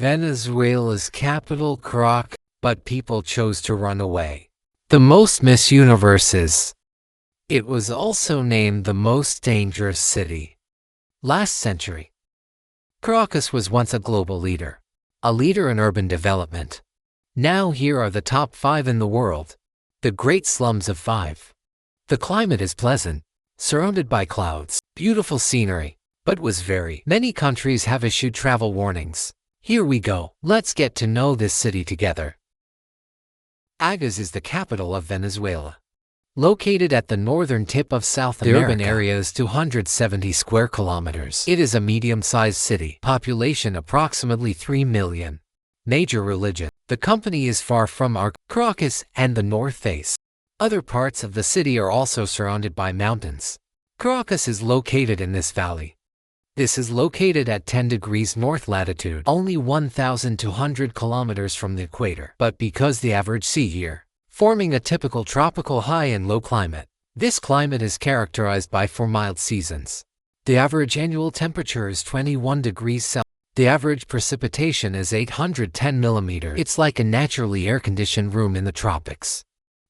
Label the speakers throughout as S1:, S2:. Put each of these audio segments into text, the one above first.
S1: Venezuela's capital, Caracas, but people chose to run away. The most Miss Universes. It was also named the most dangerous city. Last century, Caracas was once a global leader, a leader in urban development. Now here are the top 5 in the world. The Great Slums of 5. The climate is pleasant, surrounded by clouds, beautiful scenery, but was very. Many countries have issued travel warnings. Here we go. Let's get to know this city together. Caracas is the capital of Venezuela. Located at the northern tip of South America, the urban area is 270 square kilometers. It is a medium-sized city, population approximately 3 million. Major religion. The company is far from Caracas and the north face. Other parts of the city are also surrounded by mountains. Caracas is located in this valley. This is located at 10 degrees north latitude, only 1,200 kilometers from the equator. But because the average sea here, forming a typical tropical high and low climate, this climate is characterized by 4 mild seasons. The average annual temperature is 21 degrees Celsius. The average precipitation is 810 millimeters. It's like a naturally air-conditioned room in the tropics.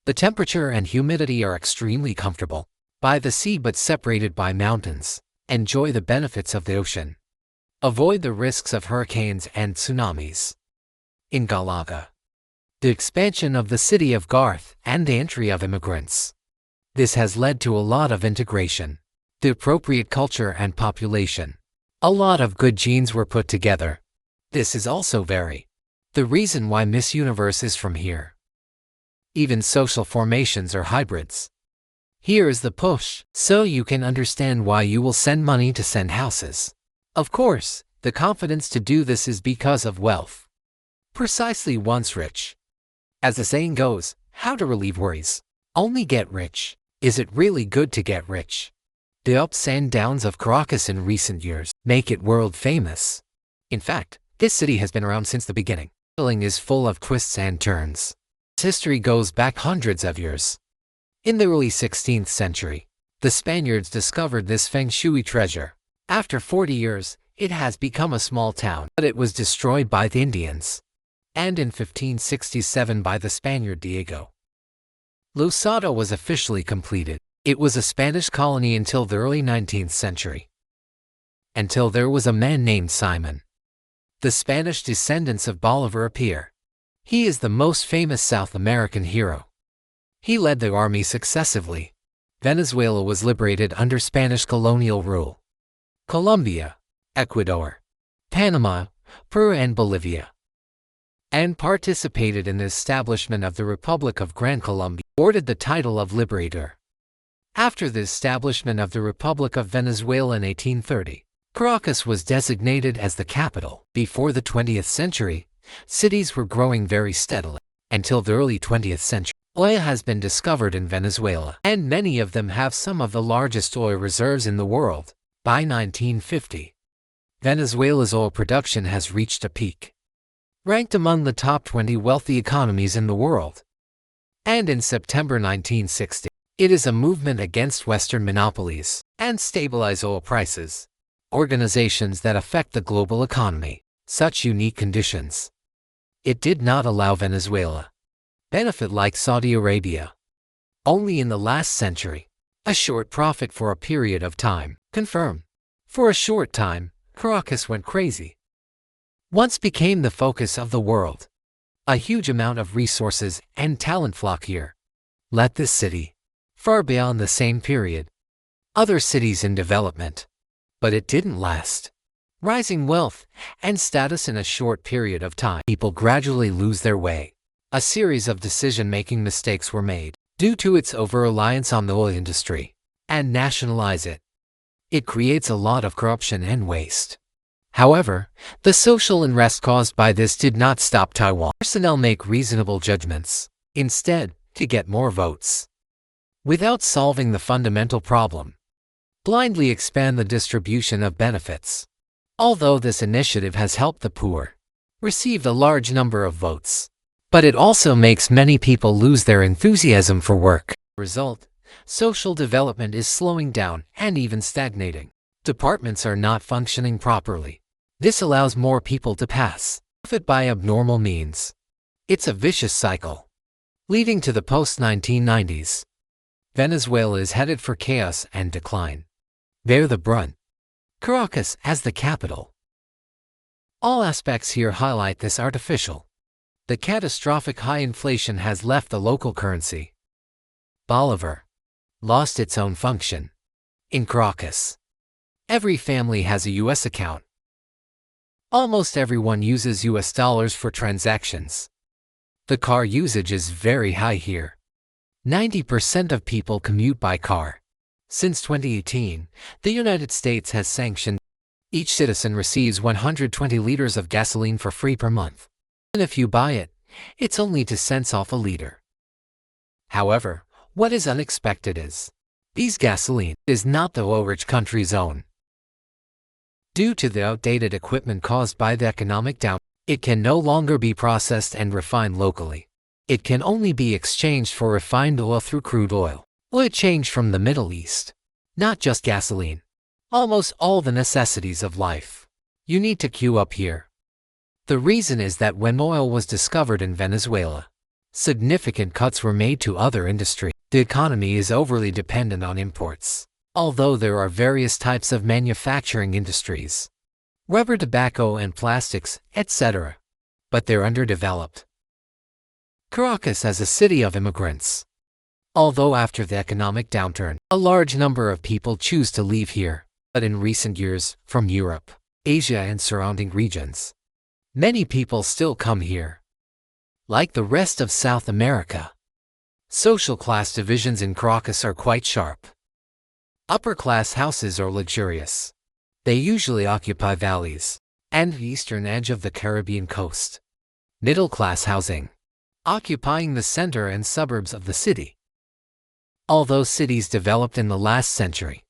S1: The temperature and humidity are extremely comfortable. By the sea but separated by mountains. Enjoy the benefits of the ocean. Avoid the risks of hurricanes and tsunamis. In Caracas, the expansion of the city of Garth and the entry of immigrants. This has led to a lot of integration, the appropriate culture and population. A lot of good genes were put together. This is also the reason why Miss Universe is from here. Even social formations are hybrids. Here is the push, so you can understand why you will send money to send houses. Of course, the confidence to do this is because of wealth. Precisely once rich. As the saying goes, how to relieve worries? Only get rich. Is it really good to get rich? The ups and downs of Caracas in recent years make it world famous. In fact, this city has been around since the beginning. Traveling is full of twists and turns. Its history goes back hundreds of years. In the early 16th century, the Spaniards discovered this feng shui treasure. After 40 years, it has become a small town, but it was destroyed by the Indians. And in 1567 by the Spaniard Diego Losada was officially completed. It was a Spanish colony until the early 19th century. Until there was a man named Simon. The Spanish descendants of Bolivar appear. He is the most famous South American hero. He led the army successively. Venezuela was liberated under Spanish colonial rule. Colombia, Ecuador, Panama, Peru and Bolivia. And participated in the establishment of the Republic of Gran Colombia, awarded the title of Liberator. After the establishment of the Republic of Venezuela in 1830, Caracas was designated as the capital. Before the 20th century, cities were growing very steadily. Until the early 20th century, oil has been discovered in Venezuela, and many of them have some of the largest oil reserves in the world. By 1950, Venezuela's oil production has reached a peak, ranked among the top 20 wealthy economies in the world. And in September 1960, it is a movement against Western monopolies and stabilize oil prices. Organizations that affect the global economy, such unique conditions. It did not allow Venezuela benefit like Saudi Arabia. Only in the last century, a short profit for a period of time. Confirm. For a short time, Caracas went crazy. Once became the focus of the world. A huge amount of resources and talent flock here. Let this city, far beyond the same period, other cities in development. But it didn't last. Rising wealth and status in a short period of time. People gradually lose their way. A series of decision-making mistakes were made due to its over-reliance on the oil industry and nationalize it. It creates a lot of corruption and waste. However, the social unrest caused by this did not stop Taiwan. Personnel make reasonable judgments, instead, to get more votes. Without solving the fundamental problem, blindly expand the distribution of benefits. Although this initiative has helped the poor receive a large number of votes, but it also makes many people lose their enthusiasm for work. Result, social development is slowing down and even stagnating. Departments are not functioning properly. This allows more people to pass Profit by abnormal means. It's a vicious cycle, leading to the post-1990s. Venezuela is headed for chaos and decline. Bear the brunt. Caracas as the capital. All aspects here highlight this artificial. The catastrophic high inflation has left the local currency, Bolivar, lost its own function. In Caracas, every family has a U.S. account. Almost everyone uses U.S. dollars for transactions. The car usage is very high here. 90% of people commute by car. Since 2018, the United States has sanctioned each citizen receives 120 liters of gasoline for free per month. And if you buy it, it's only 2 cents off a liter. However, what is unexpected is, these gasoline is not the low-rich country's own. Due to the outdated equipment caused by the economic downturn, it can no longer be processed and refined locally. It can only be exchanged for refined oil through crude oil. Oil changed from the Middle East. Not just gasoline. Almost all the necessities of life. You need to queue up here. The reason is that when oil was discovered in Venezuela, significant cuts were made to other industries. The economy is overly dependent on imports. Although there are various types of manufacturing industries, rubber, tobacco, and plastics, etc., but they're underdeveloped. Caracas as a city of immigrants. Although after the economic downturn, a large number of people choose to leave here, but in recent years, from Europe, Asia, and surrounding regions, many people still come here. Like the rest of South America, social class divisions in Caracas are quite sharp. Upper-class houses are luxurious. They usually occupy valleys and the eastern edge of the Caribbean coast. Middle-class housing, occupying the center and suburbs of the city. Although cities developed in the last century,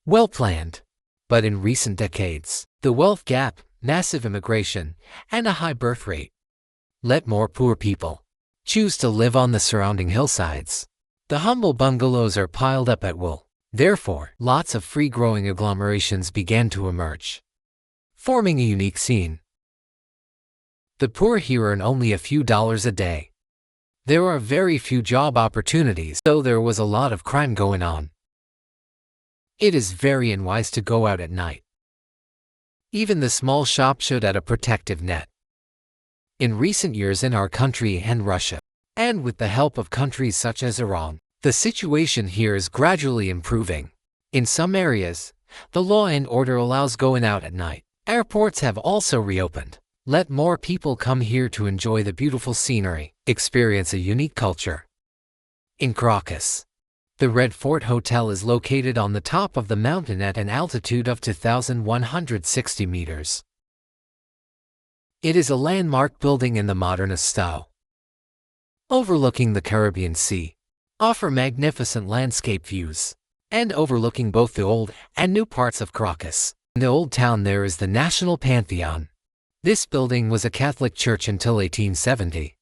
S1: well-planned, but in recent decades, the wealth gap, massive immigration, and a high birth rate let more poor people choose to live on the surrounding hillsides. The humble bungalows are piled up at will. Therefore, lots of free-growing agglomerations began to emerge, forming a unique scene. The poor here earn only a few dollars a day. There are very few job opportunities, so there was a lot of crime going on. It is very unwise to go out at night. Even the small shop should add a protective net. In recent years in our country and Russia, and with the help of countries such as Iran, the situation here is gradually improving. In some areas, the law and order allows going out at night. Airports have also reopened. Let more people come here to enjoy the beautiful scenery, experience a unique culture. In Caracas, the Red Fort Hotel is located on the top of the mountain at an altitude of 2,160 meters. It is a landmark building in the modernist style, overlooking the Caribbean Sea, offer magnificent landscape views, and overlooking both the old and new parts of Caracas. In the old town there is the National Pantheon. This building was a Catholic church until 1870.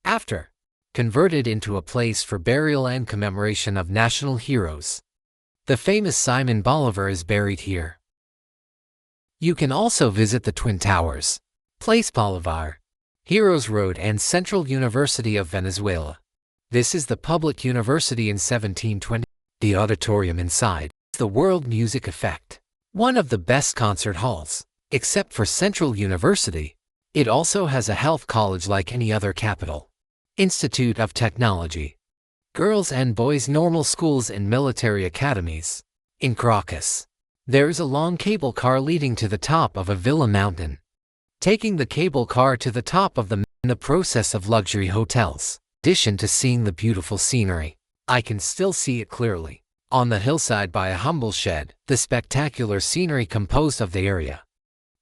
S1: After, converted into a place for burial and commemoration of national heroes. The famous Simon Bolivar is buried here. You can also visit the Twin Towers, Place Bolivar, Heroes Road, and Central University of Venezuela. This is the public university in 1720. The auditorium inside is the World Music Effect, one of the best concert halls. Except for Central University, it also has a health college like any other capital. Institute of Technology, girls and boys normal schools and military academies. In Caracas, there is a long cable car leading to the top of a villa mountain. Taking the cable car to the top of the process of luxury hotels. In addition to seeing the beautiful scenery, I can still see it clearly. On the hillside by a humble shed, the spectacular scenery composed of the area.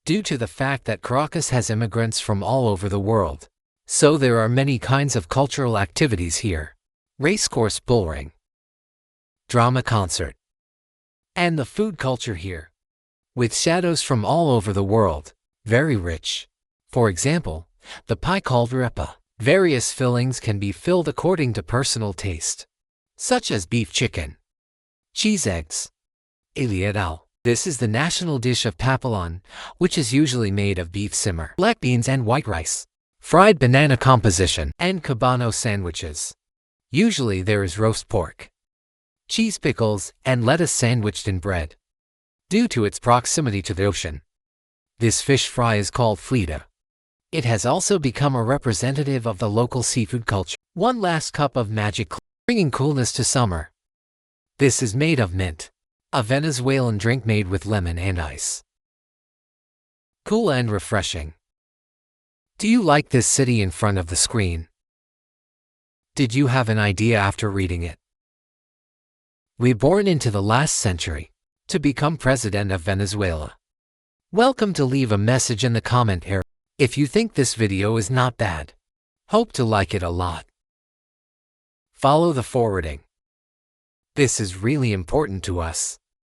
S1: Due to the fact that Caracas has immigrants from all over the world, so there are many kinds of cultural activities here. Racecourse, bullring, drama concert, and the food culture here, with shadows from all over the world, very rich. For example, the pie called repa. Various fillings can be filled according to personal taste, such as beef chicken, cheese eggs, aliadal, This is the national dish of Papillon, which is usually made of beef simmer, black beans and white rice, fried banana composition, and cabano sandwiches. Usually there is roast pork, cheese pickles, and lettuce sandwiched in bread. Due to its proximity to the ocean, this fish fry is called fleta. It has also become a representative of the local seafood culture. One last cup of magic, bringing coolness to summer. This is made of mint, a Venezuelan drink made with lemon and ice. Cool and refreshing. Do you like this city in front of the screen? Did you have an idea after reading it? We born into the last century to become president of Venezuela. Welcome to leave a message in the comment area. If you think this video is not bad, hope to like it a lot. Follow the forwarding. This is really important to us.